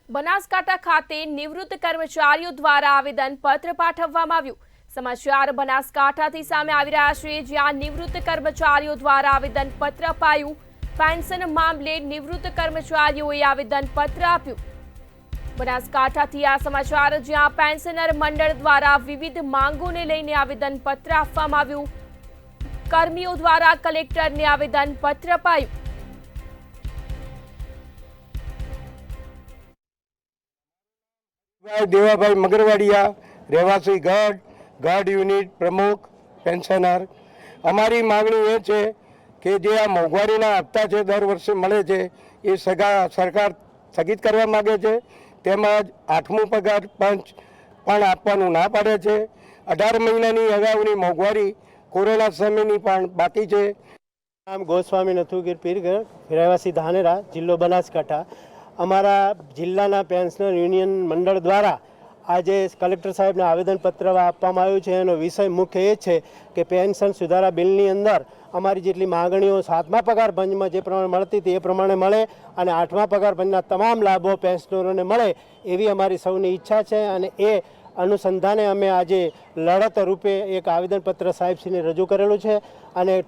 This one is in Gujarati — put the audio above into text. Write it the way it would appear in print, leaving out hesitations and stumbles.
બનાસકાંઠા ખાતે નિવૃત્ત કર્મચારીઓ દ્વારા આવેદનપત્ર પાઠવવામાં આવ્યું। સમાચાર બનાસકાંઠાથી સામે આવી રહ્યા છે, જ્યાં નિવૃત્ત કર્મચારીઓ દ્વારા આવેદનપત્ર અપાયું। પેન્શન મામલે નિવૃત્ત કર્મચારીઓએ આવેદનપત્ર આપ્યું। બનાસકાંઠાથી આ સમાચાર, જ્યાં પેન્શનર મંડળ દ્વારા વિવિધ માંગોને લઈને આવેદનપત્ર આપવામાં આવ્યું। કર્મીઓ દ્વારા કલેક્ટરને આવેદનપત્ર અપાયું। देवाभाई मगरवाड़िया રહેવાસી ગઢ યુનિટ પ્રમુખ પેન્શનર। અમારી માગણી એ છે કે જે આ મોંઘવારીના હપ્તા છે દર વર્ષે મળે છે એ સરકાર સ્થગિત કરવા માગે છે, તેમજ 8મું પગાર પંચ પણ આપવાનું ના પાડે છે। 18 મહિનાની અગાઉની મોંઘવારી કોરોના સમયની પણ બાકી છે। નામ ગોસ્વામી નથુગીર પીરગઢ, રહેવાસી ધાનેરા, જિલ્લો બનાસકાંઠા। અમારા જિલ્લાના પેન્શનર યુનિયન મંડળ દ્વારા આજે કલેક્ટર સાહેબને આવેદનપત્ર આપવામાં આવ્યું છે। એનો વિષય મુખ્ય એ છે કે પેન્શન સુધારા બિલની અંદર અમારી જેટલી માગણીઓ 7મા પગાર પંચમાં જે પ્રમાણે મળતી હતી એ પ્રમાણે મળે અને 8મા પગાર પંચના તમામ લાભો પેન્શનરોને મળે એવી અમારી સૌની ઈચ્છા છે। અને એ અનુસંધાને અમે આજે લડત રૂપે એક આવેદનપત્ર સાહેબશ્રીને રજૂ કરેલું છે। અને